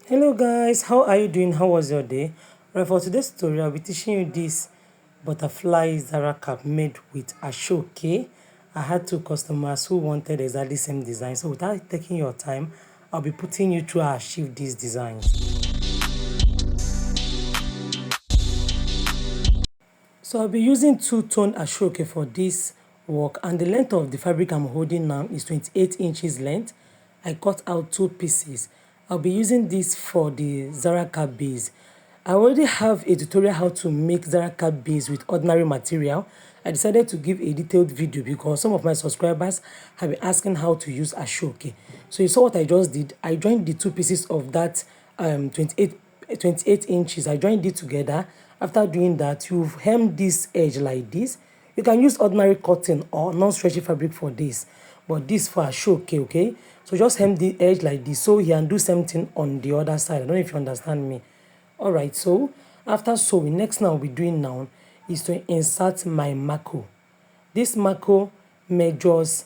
Hello guys, how are you doing? How was your day? Right, for today's tutorial I'll be teaching you this butterfly Zara cap made with Asooke. I had two customers who wanted exactly same design, so without taking your time I'll be putting you through how I achieve these designs. So I'll be using two-tone Asooke for this work, and the length of the fabric I'm holding now is 28 inches length. I cut out two pieces. I'll be using this for the Zara Cap Base. I already have a tutorial how to make Zara Cap Base with ordinary material. I decided to give a detailed video because some of my subscribers have been asking how to use Asooke. So you saw what I just did. I joined the two pieces of that 28 inches. I joined it together. After doing that, you hem this edge like this. You can use ordinary cotton or non-stretchy fabric for this, but this for Asooke, okay? So just hem the edge like this so you can do something on the other side. I don't know if you understand me. All right, so after sewing, next now I'll be doing now is to insert my marco. This marco measures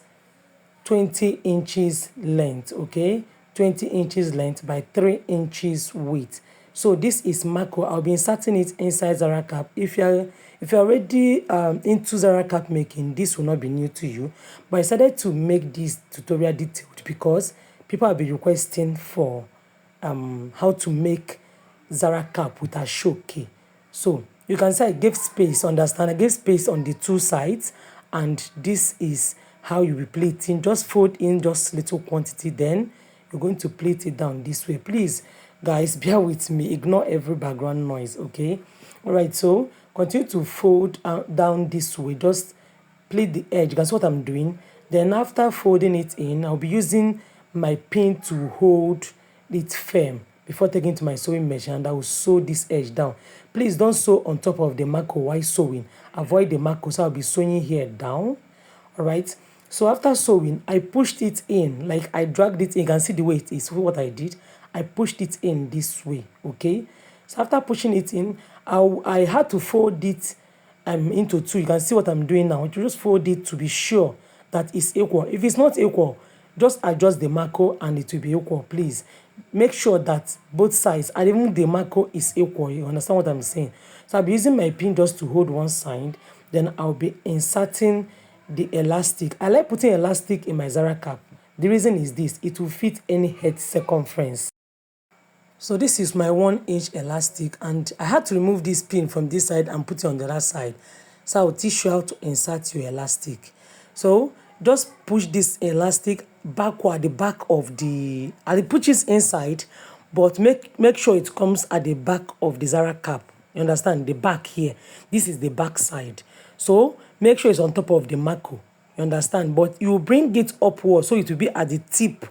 20 inches length, okay? 20 inches length by 3 inches width. So this is marco. I'll be inserting it inside Zara Cap. If you're already into Zara Cap making, this will not be new to you. But I decided to make this tutorial detailed because people have been requesting for how to make Zara Cap with Asooke. So you can say I gave space, understand? I gave space on the two sides, and this is how you be pleating. Just fold in just little quantity, then you're going to pleat it down this way. Please, guys, bear with me. Ignore every background noise, okay? All right, so continue to fold down this way. Just pleat the edge. That's what I'm doing. Then after folding it in, I'll be using my pin to hold it firm before taking to my sewing machine, and I will sew this edge down. Please don't sew on top of the marco while sewing. Avoid the marco, so I'll be sewing here down. All right. So after sewing, I pushed it in, like I dragged it in. You can see the way it is. What I did, I pushed it in this way. Okay. So after pushing it in, I had to fold it into two. You can see what I'm doing now. You just fold it to be sure that it's equal. If it's not equal, just adjust the marco and it will be equal. Please make sure that both sides and even the marco is equal. You understand what I'm saying? So I'll be using my pin just to hold one side. Then I'll be inserting the elastic. I like putting elastic in my Zara cap. The reason is this: it will fit any head circumference. So this is my 1 inch elastic, and I had to remove this pin from this side and put it on the other side. So I'll teach you how to insert your elastic. So just push this elastic backward, the back of the, and it pushes inside, but make sure it comes at the back of the Zara cap. You understand? The back here. This is the back side. So make sure it's on top of the marco. You understand? But you bring it upward so it will be at the tip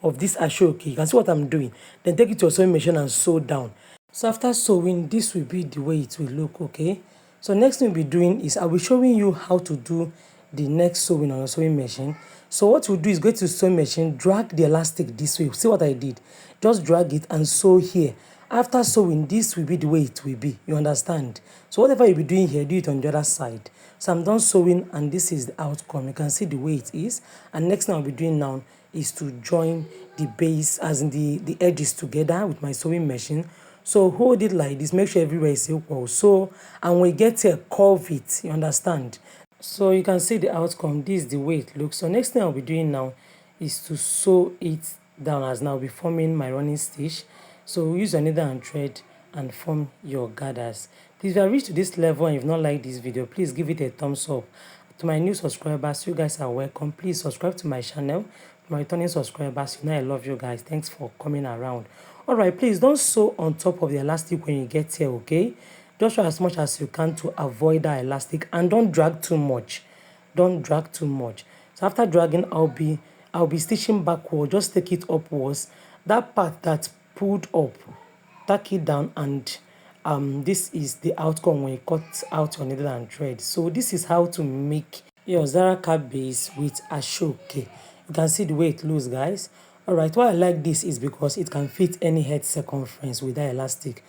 of this Asooke. You can see what I'm doing. Then take it to your sewing machine and sew down. So after sewing, this will be the way it will look, okay? So next thing we'll be doing is I'll be showing you how to do the next sewing on your sewing machine. So what we'll do is go to the sewing machine, drag the elastic this way. See what I did? Just drag it and sew here. After sewing, this will be the way it will be. You understand? So whatever you'll be doing here, do it on the other side. So I'm done sewing, and this is the outcome. You can see the way it is. And next thing I'll be doing now is to join the base, as in the edges together with my sewing machine. So hold it like this, make sure everywhere is equal. So, and when you get here, curve it, you understand? So you can see the outcome. This is the way it looks. So next thing I'll be doing now is to sew it down, as now I'll be forming my running stitch. So use your needle and thread and form your gathers. Please, if you have reached to this level and you've not liked this video, please give it a thumbs up. To my new subscribers, you guys are welcome. Please subscribe to my channel. To my returning subscribers, you know I love you guys. Thanks for coming around. All right, please don't sew on top of the elastic when you get here, okay? Just try as much as you can to avoid that elastic, and don't drag too much. Don't drag too much. So after dragging, I'll be stitching backward. Just take it upwards. That part that's pulled up, tack it down, and this is the outcome when you cut out your needle and thread. So this is how to make your Zara Cap base with Asooke. You can see the way it looks, guys. All right, why I like this is because it can fit any head circumference with that elastic.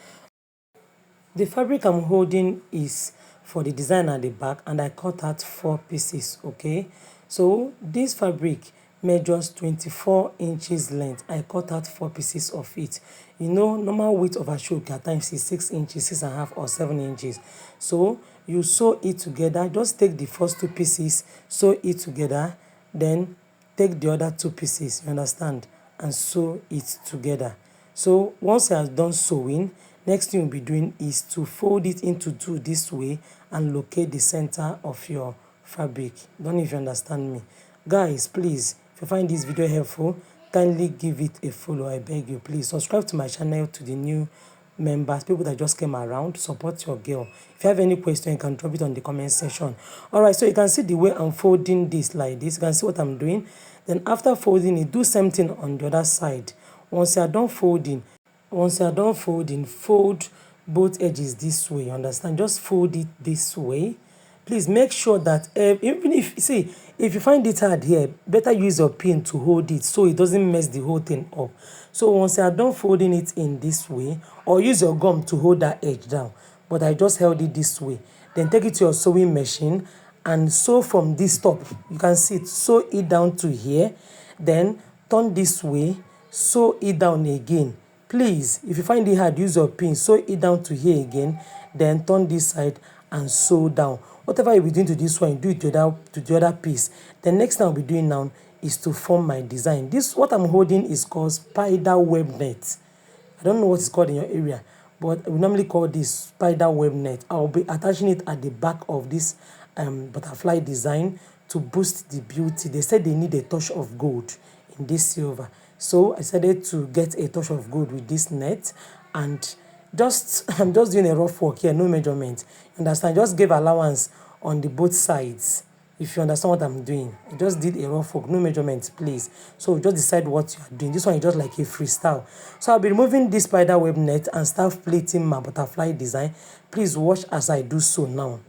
The fabric I'm holding is for the design at the back, and I cut out 4 pieces, okay? So this fabric measures 24 inches length. I cut out 4 pieces of it. You know, normal width of Asooke at times is 6 inches, 6.5 or 7 inches. So you sew it together. Just take the first 2 pieces, sew it together, then take the other 2 pieces, you understand, and sew it together. So once I have done sewing, next thing you'll be doing is to fold it into 2 this way and locate the center of your fabric. Don't know if you understand me. Guys, please, if you find this video helpful, kindly give it a follow. I beg you, please subscribe to my channel, to the new members, people that just came around. Support your girl. If you have any question, you can drop it on the comment section. All right, so you can see the way I'm folding this like this. You can see what I'm doing. Then after folding it, do same thing on the other side. Once you are done folding, fold both edges this way. You understand? Just fold it this way. Please make sure that even if, see, if you find it hard here, better use your pin to hold it so it doesn't mess the whole thing up. So once you are done folding it in this way, or use your gum to hold that edge down, but I just held it this way. Then take it to your sewing machine and sew from this top. You can see it, sew it down to here, then turn this way, sew it down again. Please, if you find it hard, use your pin, sew it down to here again, then turn this side and sew down. Whatever you'll be doing to this one, do it to the other piece. The next thing I'll be doing now is to form my design. This, what I'm holding, is called spider web net. I don't know what it's called in your area, but we normally call this spider web net. I'll be attaching it at the back of this butterfly design to boost the beauty. They said they need a touch of gold in this silver. So I decided to get a touch of gold with this net, and I'm just doing a rough work here, no measurement. Understand? Just give allowance on the both sides. If you understand what I'm doing, I just did a rough work, no measurements, please. So just decide what you are doing. This one is just like a freestyle. So I'll be removing this spider web net and start pleating my butterfly design. Please watch as I do so now.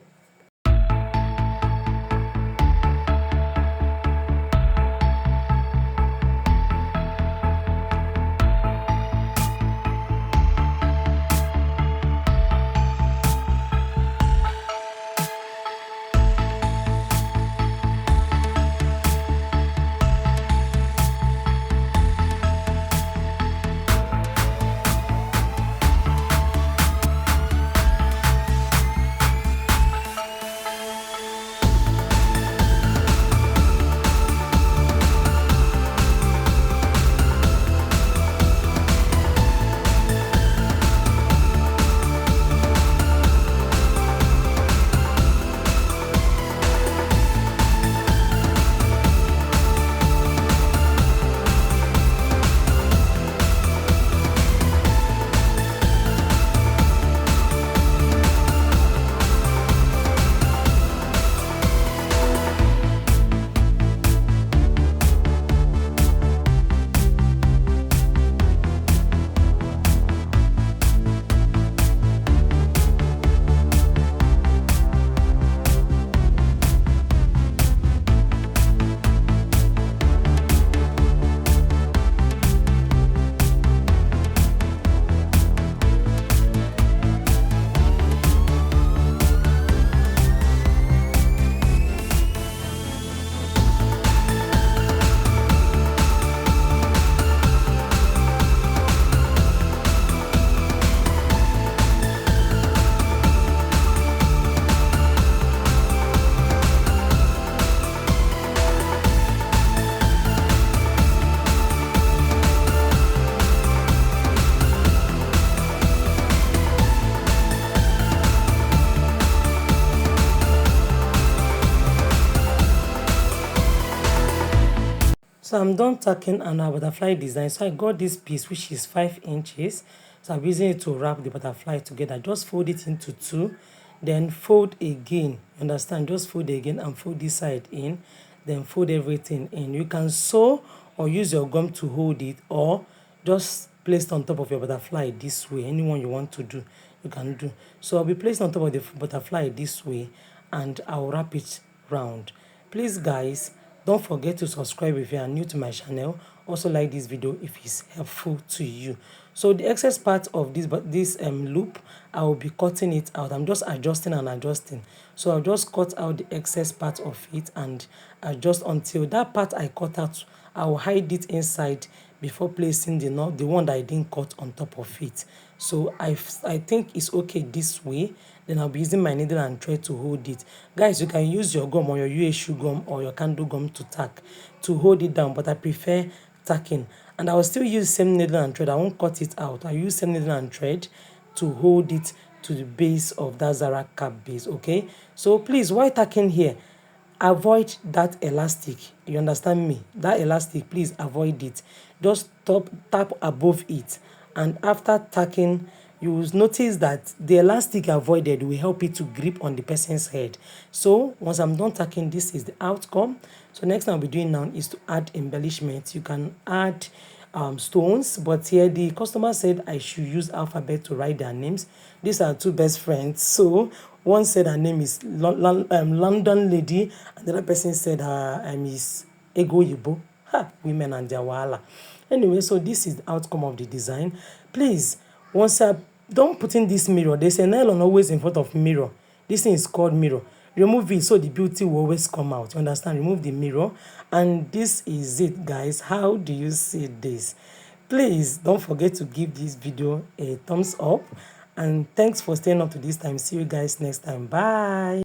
So I'm done tacking on our butterfly design. So I got this piece which is 5 inches. So I'm using it to wrap the butterfly together. Just fold it into 2, then fold again. Understand? Just fold again and fold this side in, then fold everything in. You can sew or use your gum to hold it, or just place it on top of your butterfly this way. Anyone you want to do, you can do. So I'll be placed on top of the butterfly this way, and I'll wrap it round. Please guys, don't forget to subscribe if you are new to my channel. Also like this video if it's helpful to you. So the excess part of this loop, I will be cutting it out. I'm just adjusting and adjusting. So I'll just cut out the excess part of it and adjust until that part I cut out I'll hide it inside before placing the knot, the one that I didn't cut on top of it. So I think it's okay this way. Then I'll be using my needle and thread to hold it. Guys, you can use your gum or your UHU gum or your candle gum to tack to hold it down, but I prefer tacking. And I will still use same needle and thread. I won't cut it out. I use same needle and thread to hold it to the base of that Zara Cap base. Okay, so please, while tacking here, avoid that elastic. You understand me? That elastic, please avoid it. Just tap above it, and after tacking, you will notice that the elastic avoided will help it to grip on the person's head. So once I'm done tacking, this is the outcome. So next thing I'll be doing now is to add embellishment. You can add stones, but here the customer said I should use alphabet to write their names. These are two best friends. So one said her name is London Lady, and the other person said her is Ego Yibo. Ha, women and their wahala. Anyway, so this is the outcome of the design. Please, once I don't put in this mirror, there's a nylon always in front of mirror. This thing is called mirror. Remove it so the beauty will always come out. You understand? Remove the mirror. And this is it, guys. How do you see this? Please don't forget to give this video a thumbs up. And thanks for staying up to this time. See you guys next time. Bye.